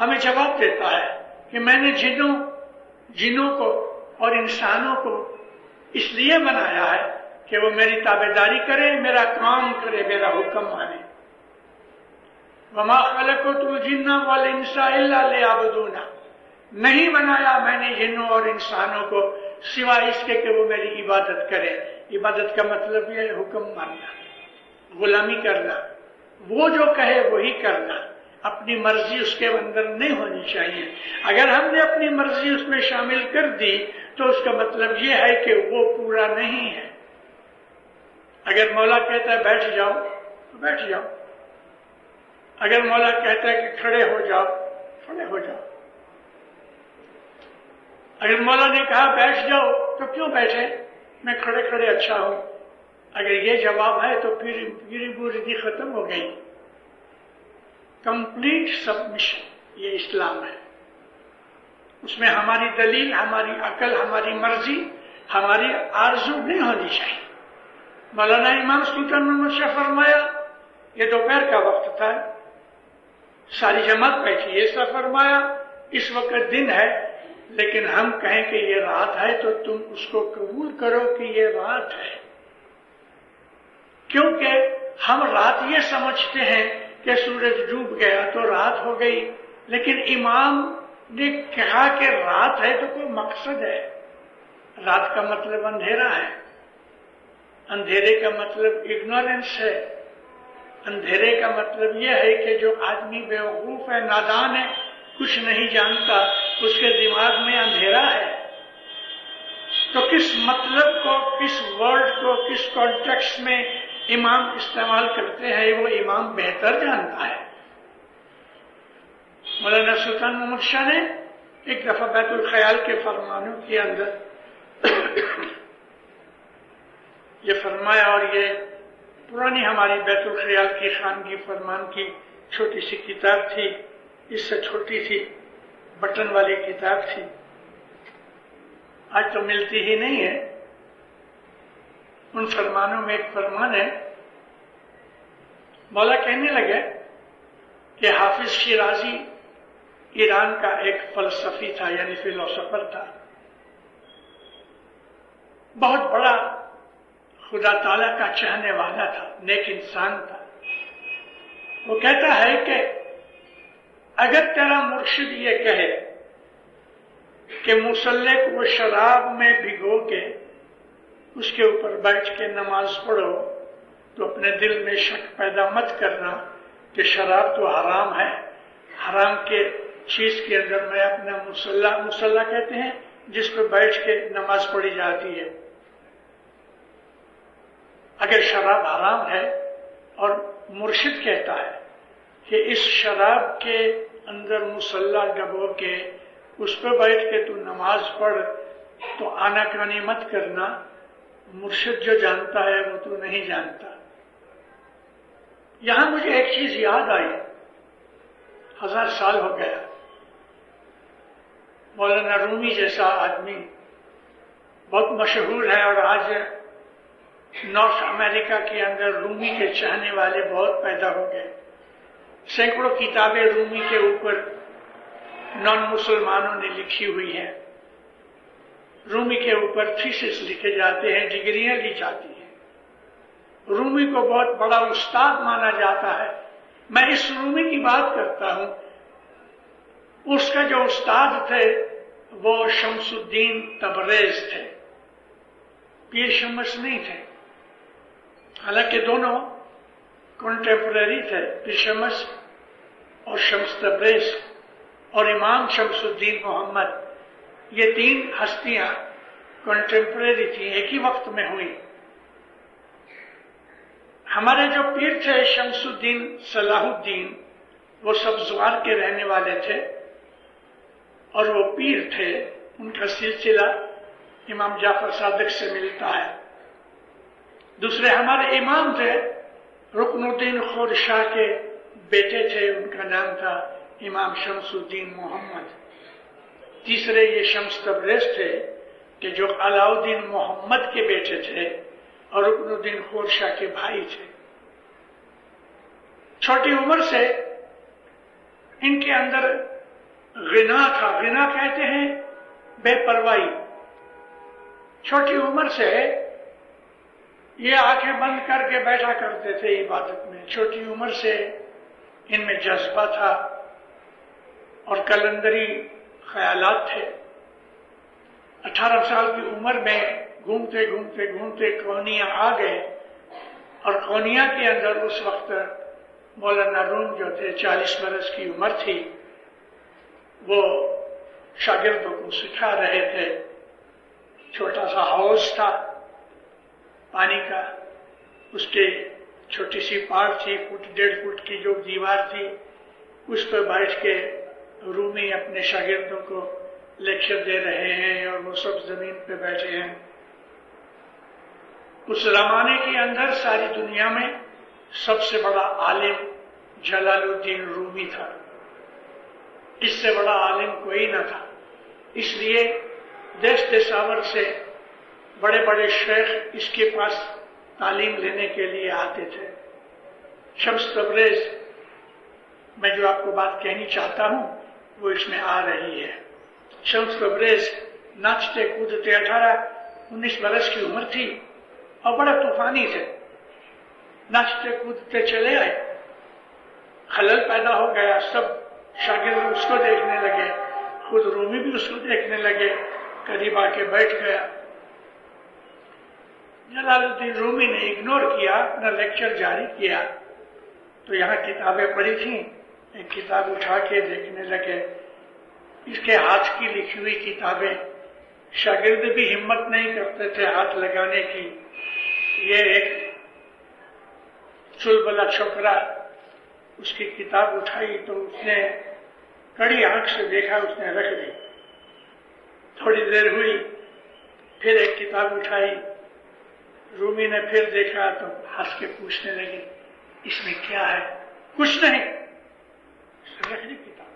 ہمیں جواب دیتا ہے کہ میں نے جنوں کو اور انسانوں کو اس لیے بنایا ہے کہ وہ میری تابعداری کرے، میرا کام کرے، میرا حکم مانے۔ وما خلقت الجن والانس الا لیعبدون، نہیں بنایا میں نے جنوں اور انسانوں کو سوائے اس کے کہ وہ میری عبادت کرے۔ عبادت کا مطلب یہ ہے حکم ماننا، غلامی کرنا، وہ جو کہے وہی کرنا، اپنی مرضی اس کے اندر نہیں ہونی چاہیے۔ اگر ہم نے اپنی مرضی اس میں شامل کر دی تو اس کا مطلب یہ ہے کہ وہ پورا نہیں ہے۔ اگر مولا کہتا ہے بیٹھ جاؤ تو بیٹھ جاؤ، اگر مولا کہتا ہے کہ کھڑے ہو جاؤ، کھڑے ہو جاؤ۔ اگر مولا نے کہا بیٹھ جاؤ تو کیوں بیٹھے، میں کھڑے کھڑے اچھا ہوں، اگر یہ جواب ہے تو پھر پوری بوردی ختم ہو گئی۔ کمپلیٹ سبمشن یہ اسلام ہے، اس میں ہماری دلیل، ہماری عقل، ہماری مرضی، ہماری آرزو نہیں ہونی چاہیے۔ مولانا امام سلطان محمد شاہ فرمایا، یہ دوپہر کا وقت تھا، ساری جماعت بیٹھی، ایسا فرمایا اس وقت دن ہے لیکن ہم کہیں کہ یہ رات ہے تو تم اس کو قبول کرو کہ یہ رات ہے، کیونکہ ہم رات یہ سمجھتے ہیں کہ سورج ڈوب گیا تو رات ہو گئی، لیکن امام نے کہا کہ رات ہے تو کوئی مقصد ہے۔ رات کا مطلب اندھیرا ہے، اندھیرے کا مطلب اگنورنس ہے، اندھیرے کا مطلب یہ ہے کہ جو آدمی بیوقوف ہے، نادان ہے، کچھ نہیں جانتا، اس کے دماغ میں اندھیرا ہے۔ تو کس مطلب کو، کس ورڈ کو، کس کانٹیکسٹ میں امام استعمال کرتے ہیں وہ امام بہتر جانتا ہے۔ مولانا سلطان محمد شاہ نے ایک دفعہ بیت الخیال کے فرمانوں کے اندر یہ فرمایا، اور یہ پرانی ہماری بیت الخیال کی خانگی فرمان کی چھوٹی سی کتاب تھی، اس سے چھوٹی تھی، بٹن والی کتاب تھی، آج تو ملتی ہی نہیں ہے۔ ان فرمانوں میں ایک فرمان ہے، مولا کہنے لگے کہ حافظ شیرازی ایران کا ایک فلسفی تھا، یعنی فلسفر تھا، بہت بڑا خدا تعالیٰ کا چاہنے والا تھا، نیک انسان تھا۔ وہ کہتا ہے کہ اگر تیرا مرشد یہ کہے کہ مصلی کو شراب میں بھگو کے اس کے اوپر بیٹھ کے نماز پڑھو تو اپنے دل میں شک پیدا مت کرنا کہ شراب تو حرام ہے، حرام کے چیز کے اندر میں اپنا مصلی کہتے ہیں جس پہ بیٹھ کے نماز پڑھی جاتی ہے۔ اگر شراب حرام ہے اور مرشد کہتا ہے کہ اس شراب کے اندر مصلی ڈبو کے اس پہ بیٹھ کے تو نماز پڑھ، تو آنا کانی مت کرنا، مرشد جو جانتا ہے وہ تو نہیں جانتا۔ یہاں مجھے ایک چیز یاد آئی، 1000 سال ہو گیا، مولانا رومی جیسا آدمی بہت مشہور ہے، اور آج نارتھ امریکہ کے اندر رومی کے چاہنے والے بہت پیدا ہو گئے۔ سینکڑوں کتابیں رومی کے اوپر نان مسلمانوں نے لکھی ہوئی ہیں، رومی کے اوپر تھیسس لکھے جاتے ہیں، ڈگریاں لی جاتی ہیں۔ رومی کو بہت بڑا استاد مانا جاتا ہے۔ میں اس رومی کی بات کرتا ہوں، اس کا جو استاد تھے وہ شمس الدین تبریز تھے، پیر شمس نہیں تھے، حالانکہ دونوں کنٹمپرری تھے، پیر شمس اور شمس تبریز اور امام شمس الدین محمد، یہ 3 ہستیاں کنٹمپرری تھیں، ایک ہی وقت میں ہوئی۔ ہمارے جو پیر تھے شمس الدین صلاح الدین، وہ سبزوار کے رہنے والے تھے اور وہ پیر تھے، ان کا سلسلہ امام جعفر صادق سے ملتا ہے۔ دوسرے ہمارے امام تھے رکن الدین خور شاہ کے بیٹے تھے، ان کا نام تھا امام شمس الدین محمد۔ تیسرے یہ شمس تبریز تھے کہ جو علاء الدین محمد کے بیٹے تھے اور رکن الدین خور شاہ کے بھائی تھے۔ چھوٹی عمر سے ان کے اندر غنا تھا. غنا کہتے ہیں بے پرواہی. چھوٹی عمر سے یہ آنکھیں بند کر کے بیٹھا کرتے تھے عبادت میں. چھوٹی عمر سے ان میں جذبہ تھا اور کلندری خیالات تھے. 18 سال کی عمر میں گھومتے گھومتے گھومتے کونیا آ گئے اور کونیا کے اندر اس وقت مولانا روم جو تھے 40 برس کی عمر تھی، وہ شاگردوں کو سکھا رہے تھے. چھوٹا سا ہاؤس تھا پانی کا، اس کے چھوٹی سی پار تھی، 1.5 فٹ کی جو دیوار تھی، اس پہ بیٹھ کے رومی اپنے شاگردوں کو لیکچر دے رہے ہیں اور وہ سب زمین پہ بیٹھے ہیں. اس زمانے کے اندر ساری دنیا میں سب سے بڑا عالم جلال الدین رومی تھا. اس سے بڑا عالم کوئی نہ تھا. اس لیے دیش دشاور سے بڑے بڑے شیخ اس کے پاس تعلیم لینے کے لیے آتے تھے. شمس تبریز میں جو آپ کو بات کہنی چاہتا ہوں وہ اس میں آ رہی ہے. شمس تبریز ناچتے کودتے 18-19 برس کی عمر تھی اور بڑے طوفانی تھے. ناچتے کودتے چلے آئے، خلل پیدا ہو گیا. سب شاگرد اس کو دیکھنے لگے، خود رومی بھی اس کو دیکھنے لگے. قریب آ کے بیٹھ گیا. جلال الدین رومی نے اگنور کیا، اپنا لیکچر جاری کیا. تو یہاں کتابیں پڑھی تھیں، ایک کتاب اٹھا کے دیکھنے لگے. اس کے ہاتھ کی لکھی ہوئی کتابیں. شاگرد بھی ہمت نہیں کرتے تھے ہاتھ لگانے کی. یہ ایک چلبلا چھوکرا اس کی کتاب اٹھائی تو اس نے کڑی آنکھ سے دیکھا، اس نے رکھ دی. تھوڑی دیر ہوئی، پھر ایک کتاب اٹھائی. رومی نے پھر دیکھا تو ہنس کے پوچھنے لگے اس میں کیا ہے؟ کچھ نہیں. رکھ دی کتاب.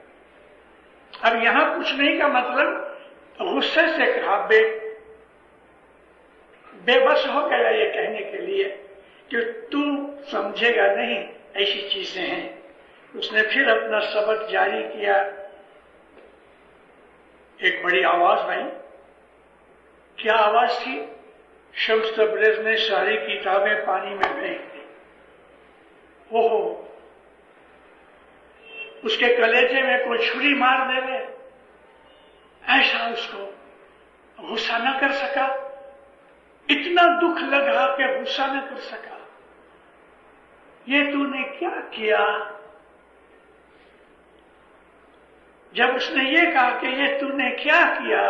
اب یہاں کچھ نہیں کا مطلب غصے سے کہا، بے بس ہو گیا یہ کہنے کے لیے کہ تو سمجھے گا نہیں، ایسی چیزیں ہیں. اس نے پھر اپنا سبق جاری کیا. ایک بڑی آواز آئی. کیا آواز تھی؟ شمس تبریز نے ساری کتابیں پانی میں پھینک دی. اوہو، اس کے کلیجے میں کوئی چھری مار دے گے. ایسا اس کو غصہ نہ کر سکا. اتنا دکھ لگا کہ غصہ نہ کر سکا. یہ تو نے کیا کیا؟ جب اس نے یہ کہا کہ یہ تو نے کیا کیا،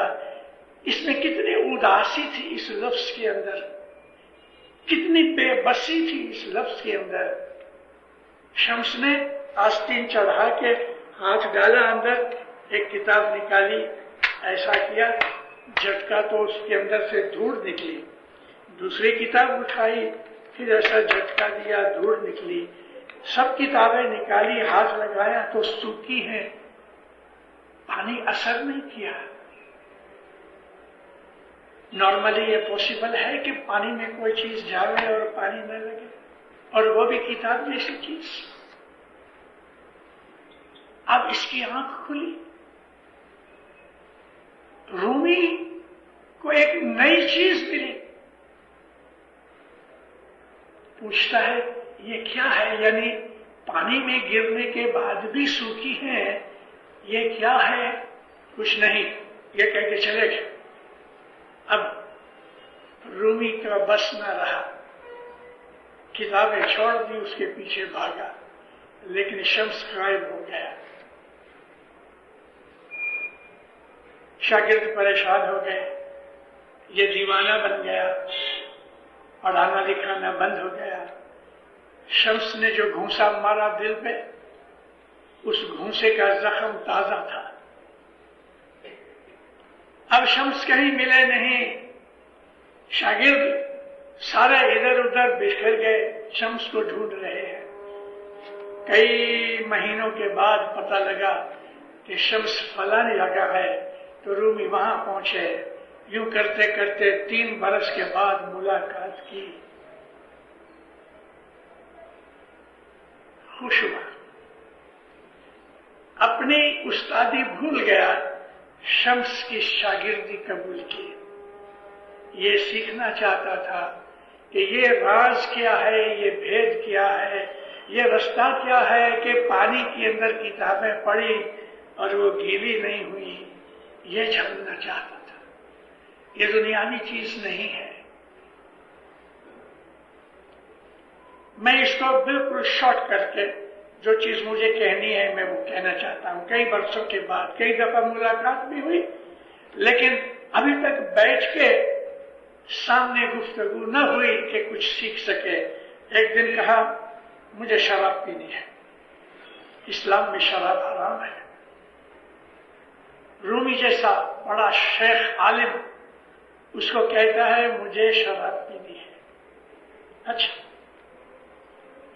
اس میں کتنی اداسی تھی اس لفظ کے اندر، کتنی بے بسی تھی اس لفظ کے اندر. شمس نے آستین چڑھا کے ہاتھ ڈالا اندر، ایک کتاب نکالی، ایسا کیا، جھٹکا تو اس کے اندر سے دھوڑ نکلی. دوسری کتاب اٹھائی، پھر ایسا جھٹکا دیا، دھوڑ نکلی. سب کتابیں نکالی، ہاتھ لگایا تو سوکھی ہیں، پانی اثر نہیں کیا. نارملی یہ پاسبل ہے کہ پانی میں کوئی چیز جاوے اور پانی نہ لگے، اور وہ بھی کتاب جیسی چیز. اب اس کی آنکھ کھلی. رومی کو ایک نئی چیز ملی. پوچھتا ہے یہ کیا ہے؟ یعنی پانی میں گرنے کے بعد بھی سوکھی ہیں، یہ کیا ہے؟ کچھ نہیں، یہ کہہ کے چلے گئے. اب رومی کا بس نہ رہا، کتابیں چھوڑ دی، اس کے پیچھے بھاگا، لیکن شمس غائب ہو گیا. شاگرد پریشان ہو گئے، یہ دیوانہ بن گیا، پڑھانا لکھانا بند ہو گیا. شمس نے جو گھونسا مارا دل پہ، اس گھونسے کا زخم تازہ تھا. اب شمس کہیں ملے نہیں. شاگرد سارے ادھر ادھر بکھر گئے، شمس کو ڈھونڈ رہے ہیں. کئی مہینوں کے بعد پتہ لگا کہ شمس فلاں جگہ ہے، تو رومی وہاں پہنچے. یوں کرتے کرتے 3 برس کے بعد ملاقات کی. خوش ہوا. اپنی اپنی استادی بھول گیا، شمس کی شاگردی قبول کی۔ یہ سیکھنا چاہتا تھا کہ یہ راز کیا ہے، یہ بھید کیا ہے، یہ رستہ کیا ہے کہ پانی کے اندر کتابیں پڑھی اور وہ گیلی نہیں ہوئی، یہ جاننا چاہتا تھا۔ یہ دنیاوی چیز نہیں ہے۔ میں اس کو بالکل شارٹ کر کے جو چیز مجھے کہنی ہے میں وہ کہنا چاہتا ہوں۔ کئی برسوں کے بعد کئی دفعہ ملاقات بھی ہوئی، لیکن ابھی تک بیٹھ کے سامنے گفتگو نہ ہوئی کہ کچھ سیکھ سکے۔ ایک دن کہا مجھے شراب پینی ہے، اسلام میں شراب حرام ہے۔ رومی جیسا بڑا شیخ عالم اس کو کہتا ہے مجھے شراب پینی ہے۔ اچھا،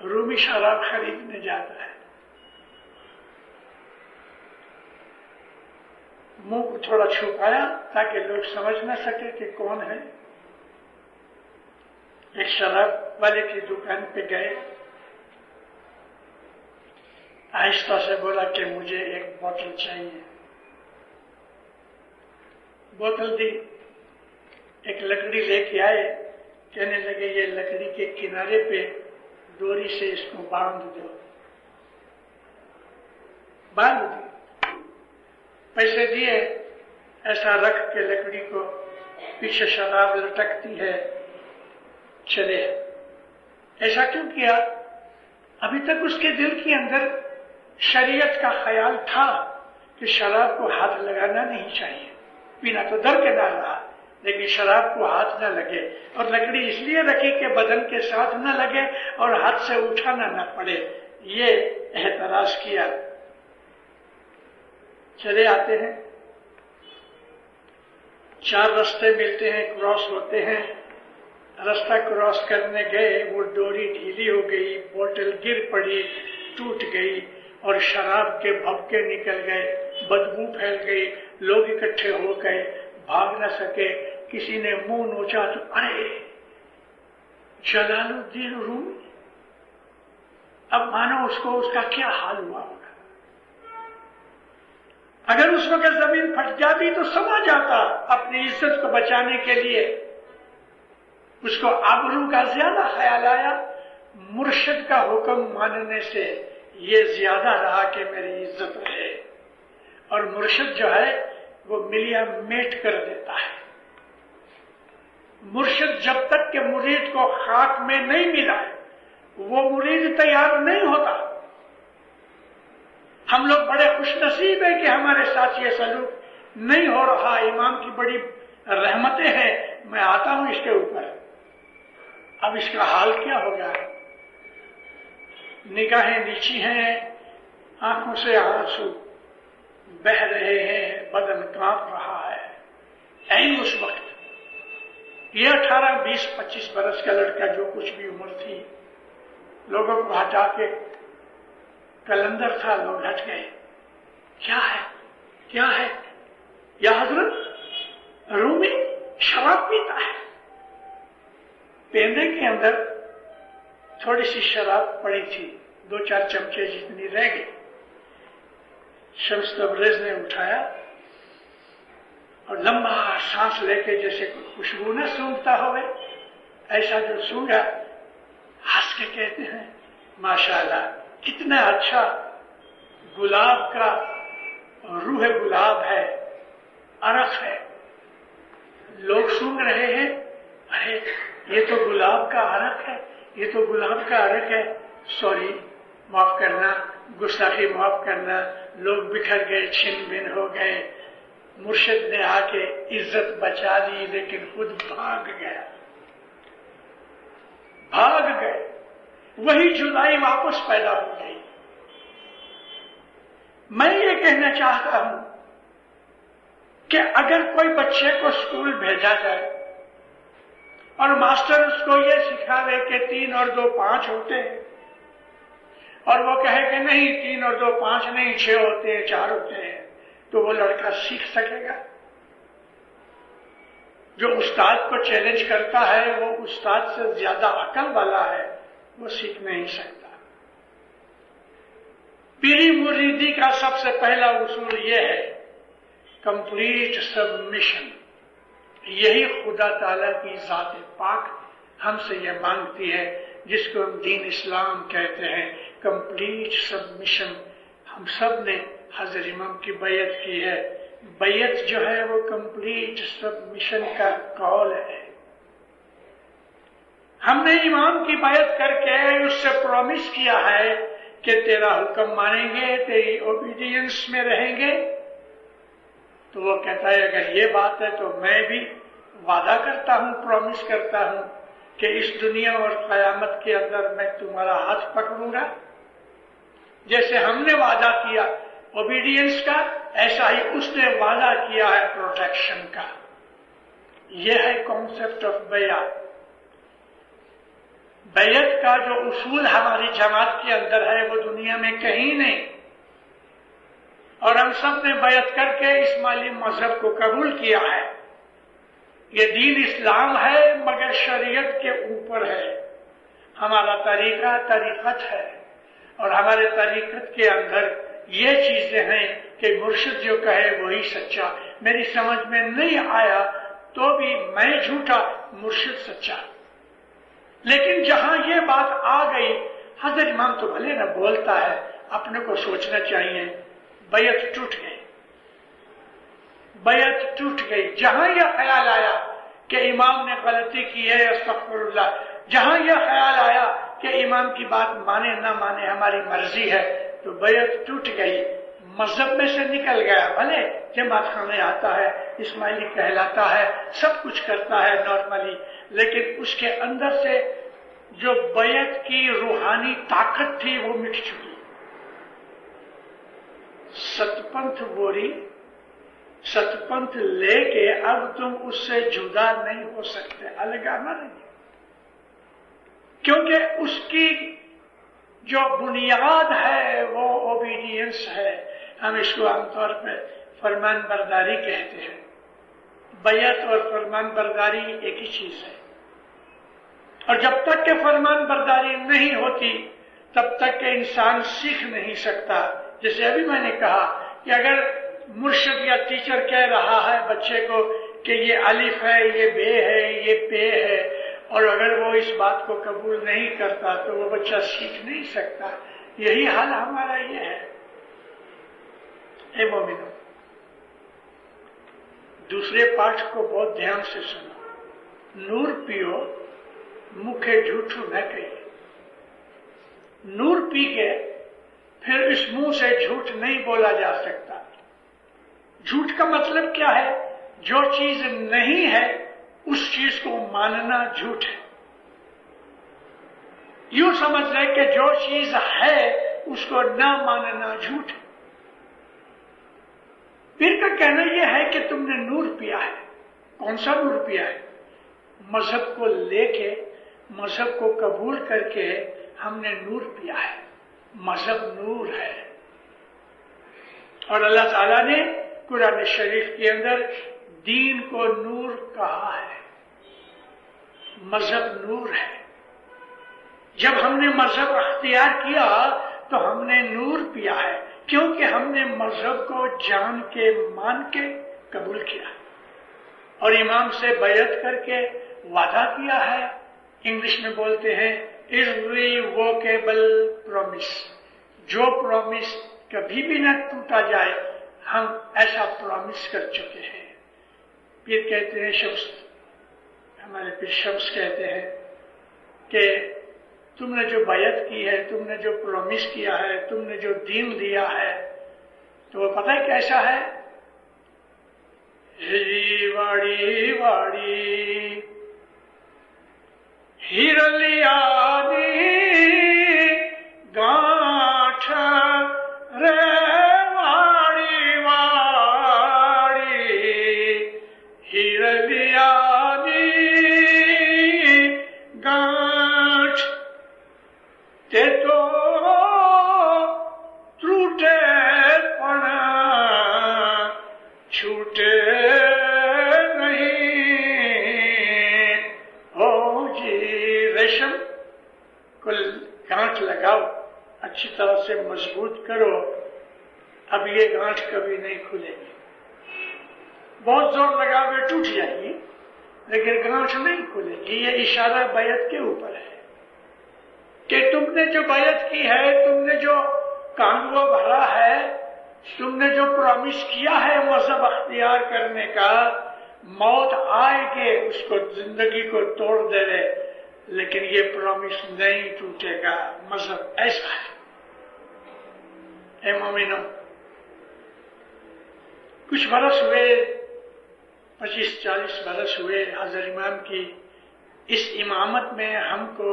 رومی شراب خریدنے جاتا ہے، منہ کو تھوڑا چھپایا تاکہ لوگ سمجھ نہ سکے کہ کون ہے۔ ایک شراب والے کی دکان پہ گئے، آہستہ سے بولا کہ مجھے ایک بوتل چاہیے۔ بوتل دی، ایک لکڑی لے کے آئے، کہنے لگے یہ لکڑی کے کنارے پہ ڈوری سے اس کو باندھ دو۔ باندھ دی، پیسے دیے، ایسا رکھ کے لکڑی کو، پیچھے شراب لٹکتی ہے، چلے۔ ایسا کیوں کیا؟ ابھی تک اس کے دل کے اندر شریعت کا خیال تھا کہ شراب کو ہاتھ لگانا نہیں چاہیے، پینا تو درکنار رہا لیکن شراب کو ہاتھ نہ لگے، اور لکڑی اس لیے رکھی کہ بدن کے ساتھ نہ لگے اور ہاتھ سے اٹھانا نہ پڑے، یہ احتراز کیا۔ چلے آتے ہیں، چار رستے ملتے ہیں، کراس ہوتے ہیں، رستہ کراس کرنے گئے، وہ ڈوری ڈھیلی ہو گئی، بوتل گر پڑی، ٹوٹ گئی اور شراب کے بھبکے نکل گئے، بدبو پھیل گئی، لوگ اکٹھے ہو گئے، بھاگ نہ سکے۔ کسی نے منہ نوچا تو ارے جلال الدین رومی، اب مانو اس کو اس کا کیا حال ہوا ہوگا۔ اگر اس وقت زمین پھٹ جاتی تو سما جاتا، اپنی عزت کو بچانے کے لیے اس کو آبرو کا زیادہ خیال آیا، مرشد کا حکم ماننے سے یہ زیادہ رہا کہ میری عزت رہے۔ اور مرشد جو ہے وہ ملیا میٹ کر دیتا ہے۔ مرشد جب تک کہ مرید کو خاک میں نہیں ملا وہ مرید تیار نہیں ہوتا۔ ہم لوگ بڑے خوش نصیب ہیں کہ ہمارے ساتھ یہ سلوک نہیں ہو رہا، امام کی بڑی رحمتیں ہیں، میں آتا ہوں اس کے اوپر۔ اب اس کا حال کیا ہوگا؟ نگاہیں نیچی ہیں، آنکھوں سے آنسو بہ رہے ہیں، بدن کانپ رہا ہے۔ عین اس وقت یہ 18، 20، 25 برس کا لڑکا جو کچھ بھی عمر تھی، لوگوں کو ہٹا کے کلندر تھا، لوگ ہٹ گئے۔ کیا ہے کیا ہے؟ یا حضرت رومی شراب پیتا ہے۔ پیندے کے اندر تھوڑی سی شراب پڑی تھی، 2-4 چمچے جتنی رہ گئی۔ شمس تبریز نے اٹھایا اور لمبا سانس لے کے جیسے کوئی خوشبو نہ سونگتا ہوئے ایسا جو سونگا، ہنس کے کہتے ہیں ماشاءاللہ کتنا اچھا گلاب کا روح گلاب ہے، عرق ہے۔ لوگ سونگ رہے ہیں، ارے یہ تو گلاب کا عرق ہے، یہ تو گلاب کا عرق ہے۔ سوری، معاف کرنا، گستاخی معاف کرنا، لوگ بکھر گئے، چھن بن ہو گئے۔ مرشد نے آ کے عزت بچا لی لیکن خود بھاگ گیا، بھاگ گئے۔ وہی جدائی واپس پیدا ہو گئی۔ میں یہ کہنا چاہتا ہوں کہ اگر کوئی بچے کو اسکول بھیجا جائے اور ماسٹر اس کو یہ سکھاوے کہ 3 اور 2 5 ہوتے ہیں، اور وہ کہے کہ نہیں 3 اور 2 5 نہیں، 6 ہوتے ہیں، 4 ہوتے ہیں، تو وہ لڑکا سیکھ سکے گا؟ جو استاد کو چیلنج کرتا ہے وہ استاد سے زیادہ عقل والا ہے، وہ سیکھ نہیں سکتا۔ پیری مریدی کا سب سے پہلا اصول یہ ہے کمپلیٹ سبمیشن. یہی خدا تعالیٰ کی ذات پاک ہم سے یہ مانگتی ہے، جس کو ہم دین اسلام کہتے ہیں، کمپلیٹ سبمیشن. ہم سب نے حضرت امام کی بیعت کی ہے. بیعت جو ہے وہ کمپلیٹ سبمیشن کا قول ہے. ہم نے امام کی بیعت کر کے اس سے پرومس کیا ہے کہ تیرا حکم مانیں گے، تیری اوبیڈینس میں رہیں گے. تو وہ کہتا ہے اگر یہ بات ہے تو میں بھی وعدہ کرتا ہوں، پرومس کرتا ہوں کہ اس دنیا اور قیامت کے اندر میں تمہارا ہاتھ پکڑوں گا. جیسے ہم نے وعدہ کیا اوبیڈینس کا، ایسا ہی اس نے وعدہ کیا ہے پروٹیکشن کا. یہ ہے کانسیپٹ آف بیعت. بیعت کا جو اصول ہماری جماعت کے اندر ہے وہ دنیا میں کہیں نہیں. اور ہم سب نے بیعت کر کے اسماعیلی مذہب کو قبول کیا ہے. یہ دین اسلام ہے مگر شریعت کے اوپر ہے. ہمارا طریقہ طریقت ہے، اور ہمارے طریقت کے اندر یہ چیزیں ہیں کہ مرشد جو کہے وہی سچا. میری سمجھ میں نہیں آیا تو بھی میں جھوٹا، مرشد سچا. لیکن جہاں یہ بات آ گئی، حضرت امام تو بھلے نہ بولتا ہے، اپنے کو سوچنا چاہیے. بیعت ٹوٹ گئی، بیعت ٹوٹ گئی. جہاں یہ خیال آیا کہ امام نے غلطی کی ہے، استغفر اللہ، جہاں یہ خیال آیا کہ امام کی بات مانے نہ مانے ہماری مرضی ہے، تو بیعت ٹوٹ گئی. مذہب میں سے نکل گیا. بھلے جماعت خانے آتا ہے، اسماعیلی کہلاتا ہے، سب کچھ کرتا ہے نارملی، لیکن اس کے اندر سے جو بیعت کی روحانی طاقت تھی وہ مٹ چکی. ستپنتھ بوری، ستپنتھ لے کے اب تم اس سے جدا نہیں ہو سکتے، الگانا نہیں. کیونکہ اس کی جو بنیاد ہے وہ اوبیڈینس ہے. ہم اس کو عام طور پہ فرمان برداری کہتے ہیں. بیعت اور فرمان برداری ایک ہی چیز ہے. اور جب تک کہ فرمان برداری نہیں ہوتی تب تک کہ انسان سیکھ نہیں سکتا. جیسے ابھی میں نے کہا کہ اگر مرشد یا ٹیچر کہہ رہا ہے بچے کو کہ یہ الف ہے، یہ بے ہے، یہ پے ہے، اور اگر وہ اس بات کو قبول نہیں کرتا تو وہ بچہ سیکھ نہیں سکتا. یہی حال ہمارا یہ ہے. اے مومنو، دوسرے پاٹھ کو بہت دھیان سے سنو. نور پیو مکھے جھوٹو نہ کہیے. نور پی کے پھر اس منہ سے جھوٹ نہیں بولا جا سکتا. جھوٹ کا مطلب کیا ہے؟ جو چیز نہیں ہے اس چیز کو ماننا جھوٹ ہے. یوں سمجھ لیں کہ جو چیز ہے اس کو نہ ماننا جھوٹ ہے. پیر کا کہنا یہ ہے کہ تم نے نور پیا ہے. کون سا نور پیا ہے؟ مذہب کو لے کے، مذہب کو قبول کر کے ہم نے نور پیا ہے. مذہب نور ہے. اور اللہ تعالیٰ نے قرآن شریف کے اندر دین کو نور کہا ہے. مذہب نور ہے. جب ہم نے مذہب اختیار کیا تو ہم نے نور پیا ہے، کیونکہ ہم نے مذہب کو جان کے مان کے قبول کیا اور امام سے بیعت کر کے وعدہ کیا ہے. انگلش میں بولتے ہیں irrevocable promise. جو پرومس کبھی بھی نہ ٹوٹا جائے، ہم ایسا پرومس کر چکے ہیں. پیر کہتے ہیں، شمس، ہمارے پیر شمس کہتے ہیں کہ تم نے جو بیعت کی ہے، تم نے جو پرومس کیا ہے، تم نے جو دین دیا ہے، تو وہ پتہ ہے کیسا ہے؟ ہری واڑی واڑی ہیرلیانی گاٹھ رے واڑی واڑی ہیرلیانی گاٹھ تے تو ٹوٹے پڑا چھوٹے گانٹھ لگاؤ، اچھی طرح سے مضبوط کرو، اب یہ گانٹھ کبھی نہیں کھلے گی۔ بہت زور لگا ہوئے ٹوٹ جائے گی لیکن گانٹھ نہیں کھلے گی۔ یہ اشارہ بیعت کے اوپر ہے کہ تم نے جو بیعت کی ہے، تم نے جو کانگوا بھرا ہے، تم نے جو پرامس کیا ہے مذہب اختیار کرنے کا، موت آئے کہ اس کو زندگی کو توڑ دے رہے، لیکن یہ پرامس نہیں ٹوٹے گا۔ مذہب ایسا ہے۔ اے مومنوں، کچھ برس ہوئے، 25-40 برس ہوئے حضرت امام کی اس امامت میں ہم کو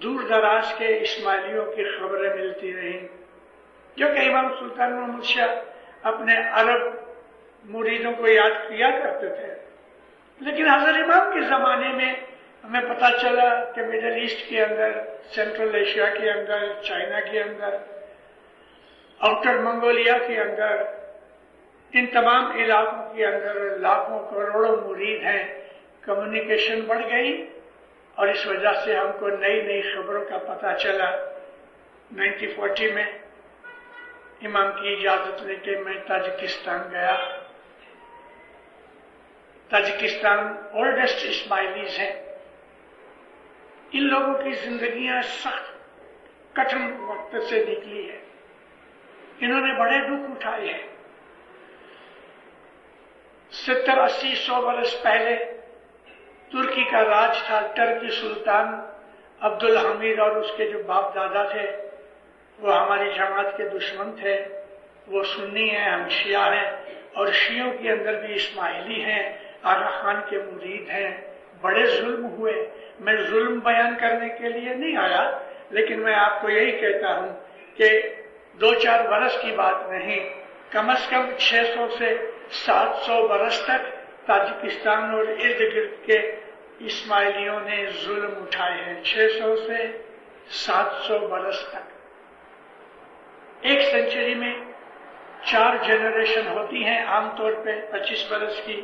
دور دراز کے اسماعیلیوں کی خبریں ملتی رہیں، جو کہ امام سلطان محمود شاہ اپنے عرب مریدوں کو یاد کیا کرتے تھے، لیکن حضرت امام کے زمانے میں ہمیں پتہ چلا کہ مڈل ایسٹ کے اندر، سینٹرل ایشیا کے اندر، چائنا کے اندر، آؤٹر منگولیا کے اندر، ان تمام علاقوں کے اندر لاکھوں کروڑوں مرید ہیں۔ کمیونیکیشن بڑھ گئی اور اس وجہ سے ہم کو نئی نئی خبروں کا پتہ چلا۔ 1940 میں امام کی اجازت لے کے میں تاجکستان گیا۔ تاجکستان اولڈسٹ اسماعیلیز ہیں۔ ان لوگوں کی زندگیاں سخت کٹھن وقت سے نکلی ہے، انہوں نے بڑے دکھ اٹھائے ہیں۔ 70-80-100 برس پہلے ترکی کا راج تھا، ٹرکی سلطان عبدالحمید اور اس کے جو باپ دادا تھے وہ ہماری جماعت کے دشمن تھے۔ وہ سنی ہیں، ہم شیعہ ہیں، اور شیعوں کے اندر بھی اسماعیلی ہیں، آغا خان کے مرید ہیں۔ بڑے ظلم ہوئے۔ میں ظلم بیان کرنے کے لیے نہیں آیا، لیکن میں آپ کو یہی کہتا ہوں کہ 2-4 برس کی بات نہیں، کم از کم 600 سے 700 برس تک تاجکستان اور ارد گرد کے اسماعیلیوں نے ظلم اٹھائے ہیں۔ 600 سے 700 برس تک۔ ایک سینچری میں 4 جنریشن ہوتی ہیں عام طور پہ 25 برس کی،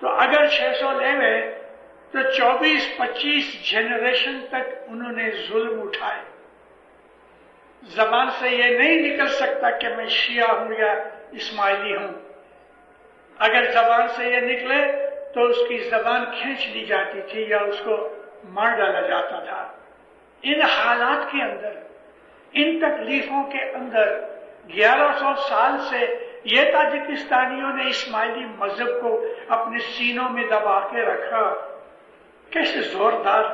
تو اگر 600 لے گئے تو 24-25 جنریشن تک انہوں نے ظلم اٹھائے۔ زبان سے یہ نہیں نکل سکتا کہ میں شیعہ ہوں یا اسماعیلی ہوں۔ اگر زبان سے یہ نکلے تو اس کی زبان کھینچ لی جاتی تھی یا اس کو مار ڈالا جاتا تھا۔ ان حالات کے اندر، ان تکلیفوں کے اندر 1100 سال سے یہ تاجکستانیوں نے اسماعیلی مذہب کو اپنے سینوں میں دبا کے رکھا۔ کیسے زوردار،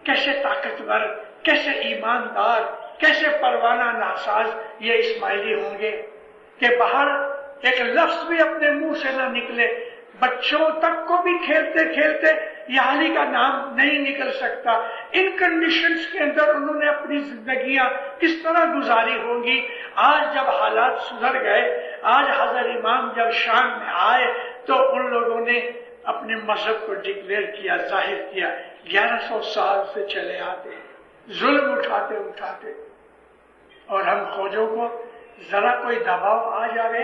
کیسے طاقتور، کیسے ایماندار، کیسے پروانہ ناساز یہ اسماعیلی ہوں گے کہ باہر ایک لفظ بھی اپنے منہ سے نہ نکلے، بچوں تک کو بھی کھیلتے کھیلتے یہ علی کا نام نہیں نکل سکتا۔ ان کنڈیشنز کے اندر انہوں نے اپنی زندگیاں کس طرح گزاری ہوں گی۔ آج جب حالات سدھر گئے، آج حضرت امام جب شام میں آئے تو ان لوگوں نے اپنے مذہب کو ڈکلیئر کیا، ظاہر کیا۔ 1100 سال سے چلے آتے ظلم اٹھاتے اٹھاتے، اور ہم فوجوں کو ذرا کوئی دباؤ آ جائے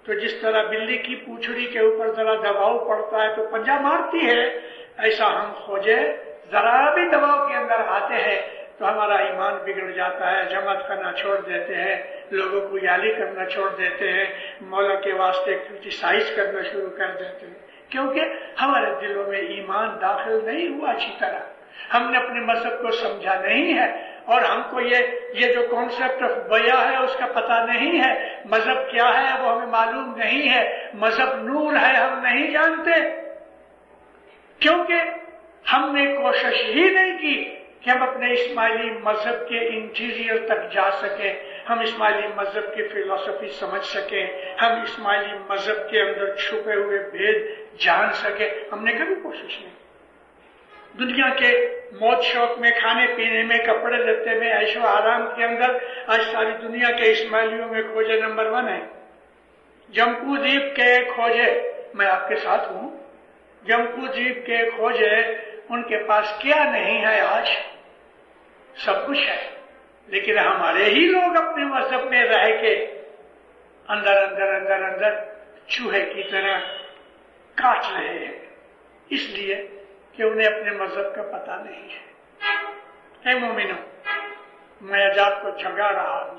تو جس طرح بلی کی پوچھڑی کے اوپر ذرا دباؤ پڑتا ہے تو پنجہ مارتی ہے، ایسا ہم فوجے ذرا بھی دباؤ کے اندر آتے ہیں تو ہمارا ایمان بگڑ جاتا ہے، جماعت کرنا چھوڑ دیتے ہیں، لوگوں کو یالی کرنا چھوڑ دیتے ہیں، مولا کے واسطے کرٹیسائز کرنا شروع کر دیتے ہیں، کیونکہ ہمارے دلوں میں ایمان داخل نہیں ہوا اچھی طرح۔ ہم نے اپنے مذہب کو سمجھا نہیں ہے، اور ہم کو یہ جو کانسیپٹ آف بیع ہے اس کا پتہ نہیں ہے۔ مذہب کیا ہے وہ ہمیں معلوم نہیں ہے، مذہب نور ہے ہم نہیں جانتے، کیونکہ ہم نے کوشش ہی نہیں کی کہ ہم اپنے اسماعیلی مذہب کے انٹیریئر تک جا سکیں، ہم اسماعیلی مذہب کی فلسفی سمجھ سکیں، ہم اسماعیلی مذہب کے اندر چھپے ہوئے بھید جان سکیں۔ ہم نے کبھی کوشش نہیں۔ دنیا کے موج شوق میں، کھانے پینے میں، کپڑے لیتے میں، عیش و آرام کے اندر آج ساری دنیا کے اسماعیلیوں میں کھوجے نمبر 1 ہے۔ جمپو دیپ کے کھوجے، میں آپ کے ساتھ ہوں، جمپو دیپ کے کھوجے، ان کے پاس کیا نہیں ہے آج؟ سب کچھ ہے، لیکن ہمارے ہی لوگ اپنے مذہب میں رہ کے اندر اندر اندر اندر چوہے کی طرح کاٹ رہے ہیں، اس لیے کہ انہیں اپنے مذہب کا پتہ نہیں ہے۔ اے مومنوں، میں آج آپ کو جگا رہا ہوں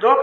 2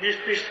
20-20